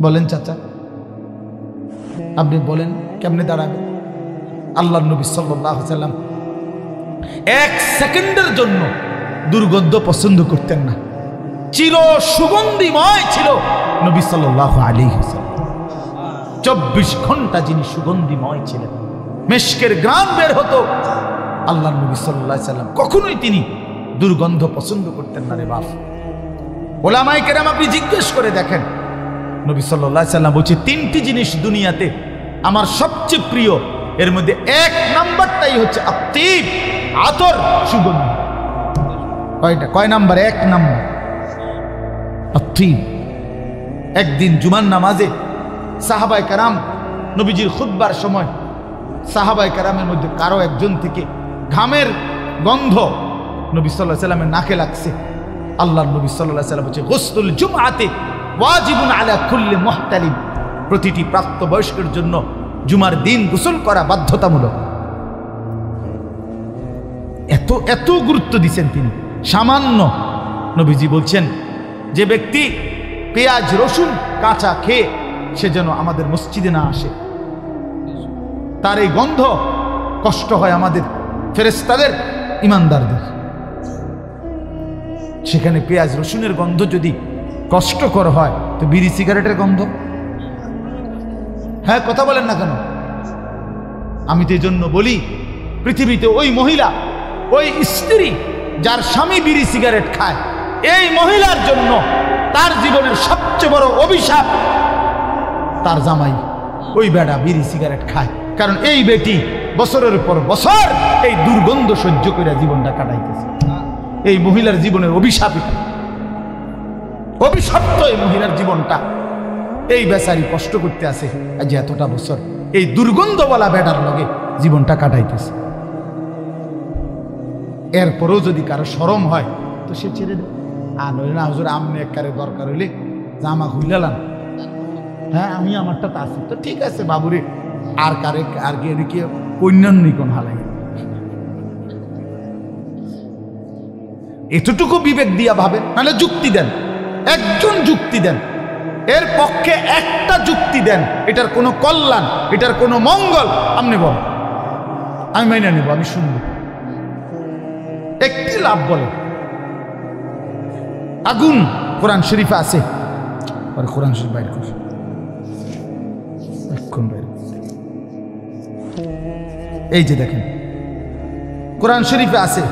বলেন চাচা, আপনি বলেন কেমনে দাঁড়াবেন? আল্লাহর নবী সাল্লাল্লাহু আলাইহি ওয়াসাল্লাম 1 সেকেন্ডের জন্য দুর্গন্ধ পছন্দ করতেন না। চির সুগন্ধিময় ছিল নবী সাল্লাল্লাহু আলাইহি ওয়াসাল্লাম। 24 ঘন্টা যিনি সুগন্ধিময় ছিলেন, মিশকের ঘ্রাণ বের হতো। আল্লাহর নবী সাল্লাল্লাহু আলাইহি ওয়াসাল্লাম কখনোই তিনি দুর্গন্ধ পছন্দ করতেন না রে বাপ। ওলামায়ে কেরাম আপনি জিজ্ঞেস করে দেখেন, নবী সাল্লাল্লাহু আলাইহি ওয়াসাল্লাম বলছে 3টি জিনিস দুনিয়াতে আমার সবচেয়ে প্রিয়, এর মধ্যে 1 নাম্বারটাই হচ্ছে আতিব, আতর, সুগন্ধি। কয়টা? কয় নাম্বার? 1 নাম্বার আতিব। একদিন জুমার নামাজে সাহাবায়ে কেরাম নবীজির খুতবার সময় সাহাবায়ে কেরামের মধ্যে কারো একজন থেকে ঘামের গন্ধ নবী সাল্লাল্লাহু আলাইহি ওয়াসাল্লামের নাকে লাগছে। আল্লাহর নবী সাল্লাল্লাহু আলাইহি ওয়াসাল্লাম বলছে গুসলুল জুমআতি ওয়াজিবুন আলা কুল্লি মুহতালিম, প্রতিটি প্রাপ্তবয়স্কের জন্য জুমার দিন গোসল করা বাধ্যতামূলক। এত এত গুরুত্ব দিচ্ছেন তিনি। সামান্য নবীজি বলছেন যে ব্যক্তি পেঁয়াজ রসুন কাঁচা খেয়ে সে যেন আমাদের মসজিদে না আসে, তার এই গন্ধ কষ্ট হয় আমাদের ফেরেশতাদের, ইমানদারদের। সেখানে পেঁয়াজ রসুনের গন্ধ যদি কষ্টকর হয় তো বিড়ি সিগারেটের গন্ধ? হ্যাঁ, কথা বলেন না কেন? আমি তো এই জন্য বলি, পৃথিবীতে ওই মহিলা, ওই স্ত্রী যার স্বামী বিড়ি সিগারেট খায়, এই মহিলার জন্য তার জীবনের সবচেয়ে বড় অভিশাপ তার জামাই ওই বেড়া বিড়ি সিগারেট খায়। কারণ এই বেটি বছরের পর বছর এই দুর্গন্ধ সহ্য করে জীবনটা কাটাইতেছে। এই মহিলার জীবনের অভিশাপিত, অভিশপ্ত এই মহিলার জীবনটা। এই বেচারি কষ্ট করতে আছে আজ এতটা বছর এই দুর্গন্ধওয়ালা বেড়ার লগে জীবনটা কাটাইতেছে। এরপরেও যদি কারো শরম হয় তো সে ছেড়ে দেবে। আর নইলে না, হুজুর আমনে একবারে দরকার হইলে জামা খুইলালাম, হ্যাঁ আমি আমারটা তা আছে তো ঠিক আছে বাবুরে, আর কারে আর কি এদিকে অন্যান্য কোন হালাই। এতটুকু বিবেক দিয়া ভাবেন, নাহলে যুক্তি দেন, একজন যুক্তি দেন, এর পক্ষে একটা যুক্তি দেন, এটার কোনো কল্যাণ, এটার কোনো মঙ্গল আপনি বল, আমি মেনে নেব, আমি শুনবো। একটি লাভ বলে। আগুন কোরআন শরীফে আছে, কোরআন শরীফ বাইর কর, এই যে দেখেন কোরআন শরীফে আছে,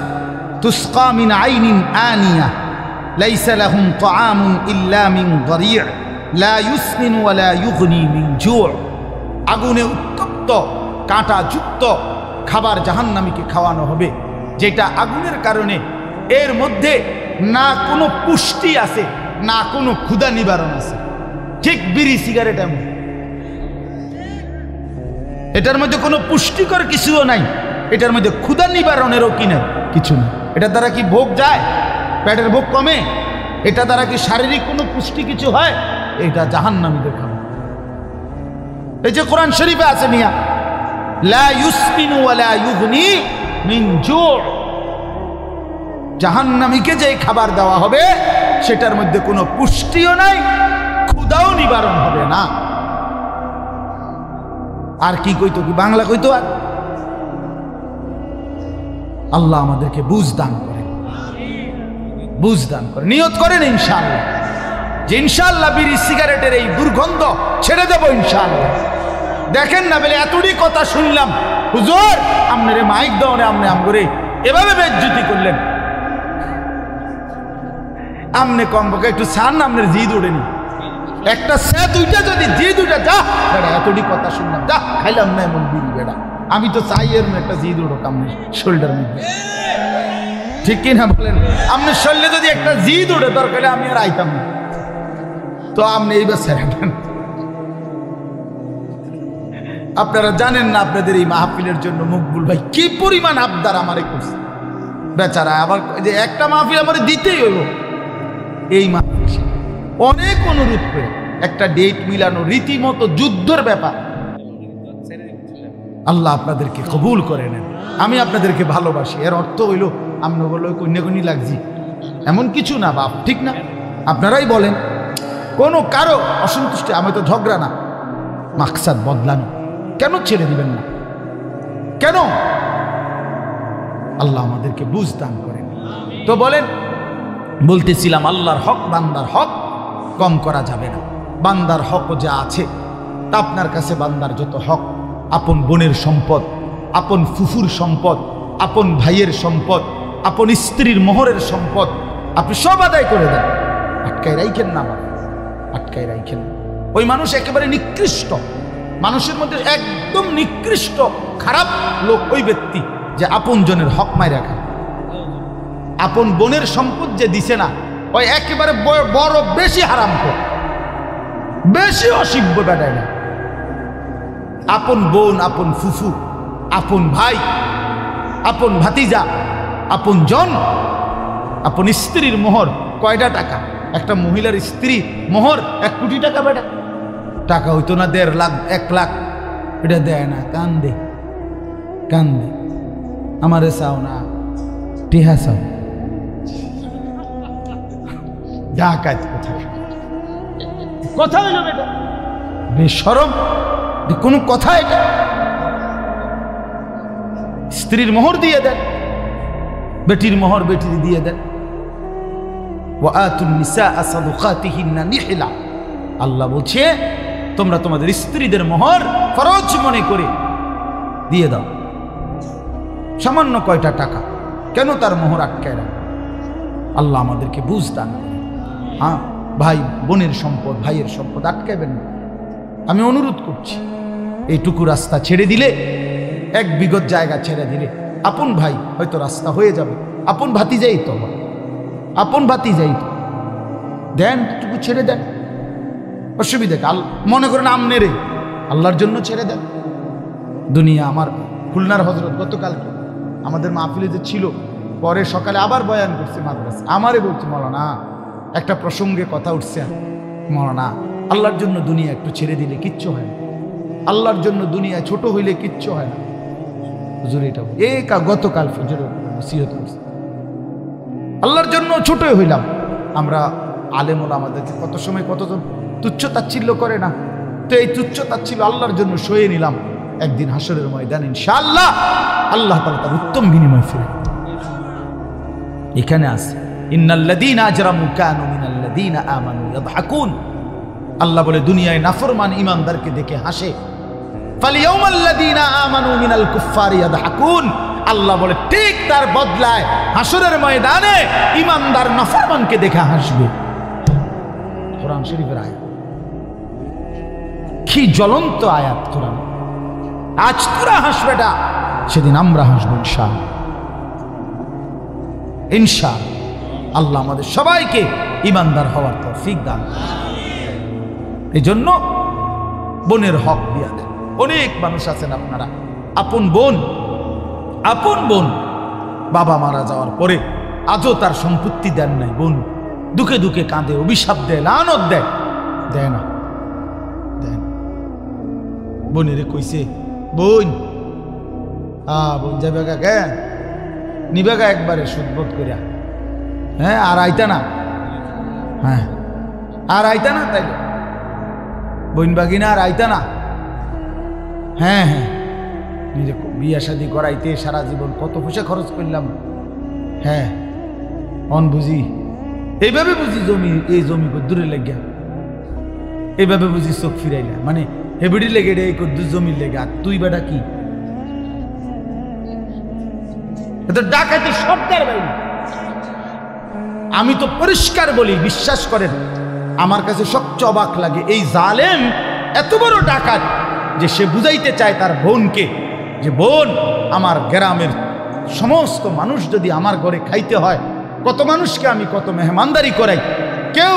তুসকা মিন আইনিন আনিয়া লাইসা লাহুম তাআমুন ইল্লা মিন দারি' লা ইউসমিন ওয়া লা ইউগনি মিন জু'। আগুনে উত্তপ্ত কাঁটাযুক্ত খাবার জাহান্নামীকে খাওয়ানো হবে, যেটা আগুনের কারণে এর মধ্যে না কোনো পুষ্টি আছে, না কোনো ক্ষুধা নিবারণ আছে। ঠিক বিড়ি সিগারেট এমন, এটার মধ্যে কোনো পুষ্টিকর কিছুও নাই, এটার মধ্যে ক্ষুধা নিবারণেরও কি নাই, কিছু নেই। এটার দ্বারা কি ভোগ যায়, পেটের ভোগ কমে? এটা দ্বারা কি শারীরিক কোনো পুষ্টি কিছু হয়? এটা জাহান্নামীদের খাবার। এই যে কোরআন শরীফে আছে মিয়া, লা ইউসমিনু ওয়া লা ইউগনি মিন জু'। জাহান্নামীকে যে খাবার দেওয়া হবে সেটার মধ্যে কোনো পুষ্টিও নাই, ক্ষুধাও নিবারণ হবে না। আর কি কইতো, কি বাংলা কইতো? আর আল্লাহ আমাদেরকে বুঝ দান করেন, বুঝ দান করেন। নিয়ত করেন ইনশাআল্লাহ যে ইনশাআল্লাহ বিড়ি সিগারেটের এই দুর্গন্ধ ছেড়ে দেবো ইনশাআল্লাহ। দেখেন না বলে এতটি কথা শুনলাম, হুজুর আপনারে মাইক দাওনে আপনি আমগরে এভাবে বেজ্জতি করলেন, আমনে কমপক্ষে একটু ছাড় না, আপনার জিদ ওঠেনি একটা সে দুইটা, যদি জিদ উঠে যা বেড়া, এতটি কথা শুনলাম, যা খাইলাম না এমন বিড়ি বেড়া। আমি তো চাই এর একটা জিদ উঠুক আপনি শোল্ডার মধ্যে, ঠিক কিনা বলেন? আপনার শরীরে যদি একটা জিদ উঠে দরকার আমি আর আইতাম না, তো আপনি এইবার ছেড়ে দেন। আপনারা জানেন না আপনাদের এই মাহফিলের জন্য মকবুল ভাই কি পরিমাণ আবদার আমারে করছে বেচারা। আবার যে একটা মাহফিল আমার দিতেই হইব, এই মাহফিল অনেক অনুরোধ করে একটা ডেট মিলানো রীতিমতো যুদ্ধের ব্যাপার। আল্লাহ আপনাদেরকে কবুল করে নেন। আমি আপনাদেরকে ভালোবাসি, এর অর্থ হইল আমরা বলো কন্যাকন্যা লাগছি এমন কিছু না বাপ, ঠিক না? আপনারাই বলেন কোনো কারো অসন্তুষ্টি, আমি তো ঝগড়া না, মাকসাদ বদলানো। কেন ছেড়ে দিবেন না? কেন? আল্লাহ আমাদেরকে বুঝ দান করেন। তো বলেন, বলতেছিলাম আল্লাহর হক, বান্দার হক কম করা যাবে না। বান্দার হক যা আছে তা আপনার কাছে বান্দার যত হক, আপন বোনের সম্পদ, আপন ফুফুর সম্পদ, আপন ভাইয়ের সম্পদ, আপন স্ত্রীর মোহরের সম্পদ, আপনি সব আদায় করে দেন। আটকায় রাইখেন না বাবা, আটকায় রাইখেন না। ওই মানুষ একেবারে নিকৃষ্ট, মানুষের মধ্যে একদম নিকৃষ্ট খারাপ লোক ওই ব্যক্তি যে আপন জনের হক মায় রাখা। আপন বোনের সম্পদ যে দিছে না, ওই একেবারে বড় বেশি হারাম কর, বেশি অসিব্য বেটায় না। আপন বোন, আপন ফুফু, আপন ভাই, আপন ভাতিজা, আপন জন, আপন স্ত্রীর মোহর কয়টা টাকা? একটা মহিলার স্ত্রী মোহর 1 কোটি টাকা বেটা, টাকা হইতো না 1.5 লাখ 1 লাখ, এটা দেয় না, কান্দে কান্দে, আমারে চাও না টিহা চাও, ডাকাত কোথায়? কথা হইল বেটা, বেশরম, কোন কথা এটা? স্ত্রীর মোহর দিয়ে দেন, বেটির মোহর বেটির দিয়ে দেন। ওয়াআতুন নিসাআ সাদুকাতিহিন্না নিহলা, আল্লাহ বলছে তোমরা তোমাদের স্ত্রীদের মোহর ফরজ মনে করে দিয়ে দাও। সামান্য কয়টা টাকা, কেন তার মোহর আটকায় রাখো? আল্লাহ আমাদেরকে বুঝ দান করে। হ্যাঁ, ভাই বোনের সম্পদ, ভাইয়ের সম্পদ আটকাবেন না। আমি অনুরোধ করছি, এইটুকু রাস্তা ছেড়ে দিলে, 1 বিঘত জায়গা ছেড়ে দিলে আপন ভাই হয়তো রাস্তা হয়ে যাবে, আপন ভাতিজাই তো, আপন ভাতিজাই তো, দেন টুকু ছেড়ে দেন, অসুবিধা। মনে করেন আমনে রে, আল্লাহর জন্য ছেড়ে দেন। দুনিয়া আমার খুলনার হজরত গতকাল আমাদের মাহফিলে যে ছিল, পরে সকালে আবার বয়ান করছে মাদ্রাসা, আমারে বলছে মৌলানা একটা প্রসঙ্গে কথা উঠছে, মৌলানা আল্লাহর জন্য দুনিয়া একটু ছেড়ে দিলে কিচ্ছু হয় না, আল্লাহর জন্য দুনিয়া ছোট হইলে কিচ্ছু হয় না। হুজুর এটা গতকাল ফজরে নসিহত করছে, আল্লাহর জন্য ছোটই হইলাম। আমরা আলেম ওলামাদেরকে কত সময় কতজন তুচ্ছ তাচ্ছিল্য করে না, তো এই তুচ্ছ তাচ্ছিল্য আল্লাহর জন্য সয়ে নিলাম। একদিন হাসরের ময়দানে ইনশাআল্লাহ আল্লাহ তাআলা তার উত্তম বিনিময় ফিরে এখানে আছে। ইন্নাল্লাযীনা আজরামু কানু মিনাল্লাযীনা আমানু ইয়াদহাকুন, আল্লাহ বলে দুনিয়ায় নাফরমান ঈমানদারকে দেখে হাসে। ফালিয়াউমাল্লাযীনা আমানু মিনাল কুফফারি ইয়াদহাকুন, আল্লাহ বলে ঠিক তার বদলায় হাসরের ময়দানে ঈমানদার নাফরমানকে দেখে হাসবে। কোরআন শরীফের আয়াত, কি জ্বলন্ত আয়াত কোরআন। আজ তোরা হাসবেটা, সেদিন আমরা হাসবো ইনশাআল্লাহ। ইনশাআল্লাহ আল্লাহ আমাদের সবাইকে ঈমানদার হওয়ার তৌফিক দান। এই জন্য বোনের হক দিয়া দেন। অনেক মানুষ আছেন আপনারা, আপন বোন বাবা মারা যাওয়ার পরে আজও তার সম্পত্তি দেন নাই, বোন দুঃখে দুঃখে কাঁদে, অভিশাপ দেয়, লানত দেয়, দেয় না, দেন। বোনেরে কইছে বোন যাবে গা, কেন নিবে গা একবারে সুদবোধ করিয়া, হ্যাঁ আর আইতা না, হ্যাঁ আর আইতা না, তাই বোন বাগিনা আর আইতা না, হ্যাঁ হ্যাঁ নিজে বিয়া শাদী করাইতে সারা জীবন কত পয়সা খরচ করলাম, হ্যাঁ অন বুঝি এইভাবে বুঝি জমি, এই জমি দূরে লেগা, এইভাবে বুঝি চোখ ফিরাইলা, মানে হেবিডি লেগে রে কদ্দুর জমির লেগে, আর তুই বেটা কি ডাকাতি সরকার বাইরে। আমি তো পরিষ্কার বলি, বিশ্বাস করেন আমার কাছে সবচেয়ে অবাক লাগে এই জালেম এত বড় ডাকাত যে সে বুঝাইতে চায় তার বোনকে যে বোন, আমার গ্রামের সমস্ত মানুষ যদি আমার ঘরে খাইতে হয়, কত মানুষকে আমি কত মেহমানদারি করাই, কেউ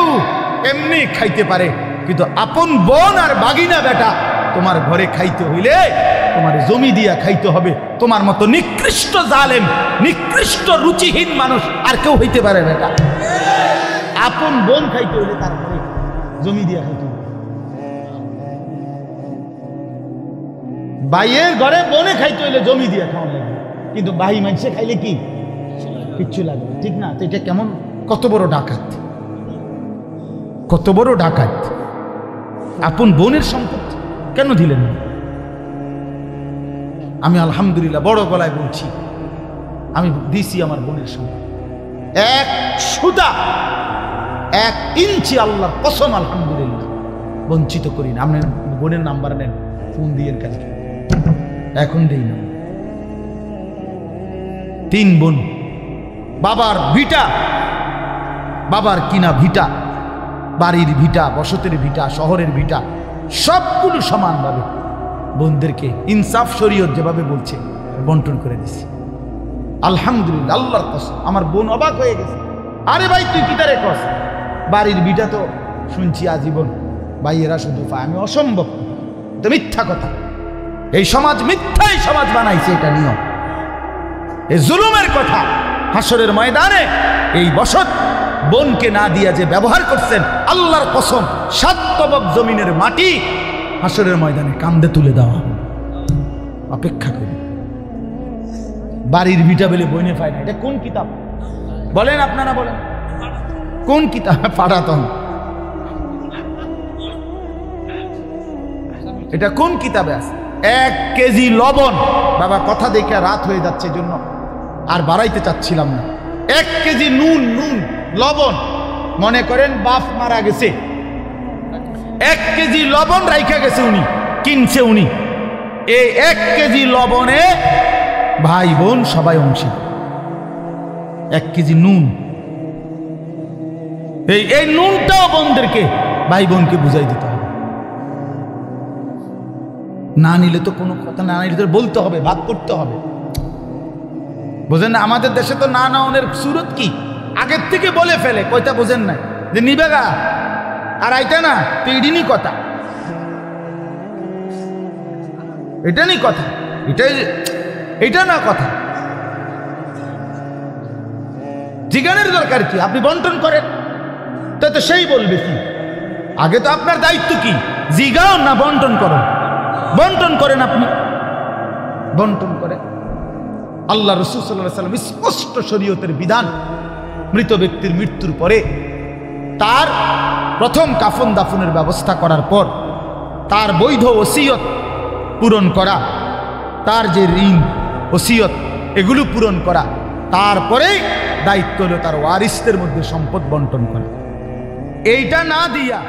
এমনি খাইতে পারে, কিন্তু আপন বোন আর বাগিনা বেটা তোমার ঘরে খাইতে হইলে তোমার জমি দিয়া খাইতে হবে। তোমার মতো নিকৃষ্ট জালেম, নিকৃষ্ট রুচিহীন মানুষ আর কেউ হইতে পারে বেটা। আপন বোন খাইতে হইলে তার ঘরে জমি দিয়া খাইতে হবে। ভাইয়ের ঘরে বোনে খাইতে হইলে জমি দিয়া খাওয়া লাগবে, কিন্তু ভাই মানুষে খাইলে কি কিচ্ছু লাগবে, ঠিক না? তো এটা কেমন, কত বড় ডাকাত, কত বড় ডাকাত। আপন বোনের সম্পত্তি কেন দিলেন না? আমি আলহামদুলিল্লাহ বড় গলায় বলছি, আমি দিছি আমার বোনের সম্পত্তি, 1 সুতা 1 ইঞ্চি আল্লাহর কসম আলহামদুলিল্লাহ বঞ্চিত করি না। আপনার বোনের নাম্বার নেন, ফোন দিয়ে কালকে, এখন দেই না। 3 বোন, বাবার ভিটা, বাবার কিনা ভিটা, বাড়ির ভিটা, বসতের ভিটা, শহরের ভিটা, সবগুলো সমানভাবে বোনদেরকে ইনসাফ শরীয়ত যেভাবে বলছে বন্টন করে দিছি। আলহামদুলিল্লাহ, আল্লাহর কসম আমার বোন অবাক হয়ে গেছে। আরে ভাই তুই কি তারে কস? বাড়ির ভিটা তো শুনছি আজীবন ভাইয়েরা শুধু পায়, আমি অসম্ভব, তো মিথ্যা কথা। এই সমাজ মিথ্যাই সমাজ বানাইছে, এটা নিয়ম, এই জুলুমের কথা। হাসরের ময়দানে এই বসত বোনকে না দিয়া যে ব্যবহার করছেন, আল্লাহর কসম 7 তবক জমিনের মাটি হাসরের ময়দানে কান্দে তুলে দেওয়া হবে। অপেক্ষা করি। বাড়ির ভিটা বেলে বইনে পায় না, এটা কোন কিতাব বলেন আপনারা, বলেন কোন কিতাব? পাঠাতন, এটা কোন কিতাবে আছে? 1 কেজি লবণ, বাবা কথা দেখে রাত হয়ে যাচ্ছে জন্য আর বাড়াইতে চাচ্ছিলাম না। 1 কেজি নুন, লবণ, মনে করেন বাপ মারা গেছে, 1 কেজি লবণ রাইখা গেছে উনি, কিনছে উনি। এই 1 কেজি লবণে ভাই বোন সবাই অংশী। 1 কেজি নুন, এই নুনটাও বোনদেরকে ভাই বোনকে বুঝাই দিতে হবে। না নিলে তো কোনো কথা, না নিলে তো বলতে হবে, ভাগ করতে হবে। বোঝেন না? আমাদের দেশে তো না নেওয়ার সুরত কি, আগের থেকে বলে ফেলে, কয়টা বোঝেন না যে নিবে গা আর আইতে না, তো এডিনি কথা, এটা নি কথা, এটা না কথা। জিজ্ঞানের দরকার কি? আপনি বন্টন করেন, তো সেই বলবে কি? আগে তো আপনার দায়িত্ব কি, জিগাও না বন্টন করো। বন্টন করেন, আপনি বন্টন করেন। আল্লাহ রাসূল সাল্লাল্লাহু আলাইহি ওয়াসাল্লাম স্পষ্ট শরীয়তের বিধান, মৃত ব্যক্তির মৃত্যুর পরে তার প্রথম কাফন দাফনের ব্যবস্থা করার পর তার বৈধ ওসিয়ত পূরণ করা, তার যে ঋণ ওসিয়ত এগুলো পূরণ করা, তারপরে দায়িত্ব হলো তার ওয়ারিসদের মধ্যে সম্পদ বন্টন করা। এইটা না দিয়া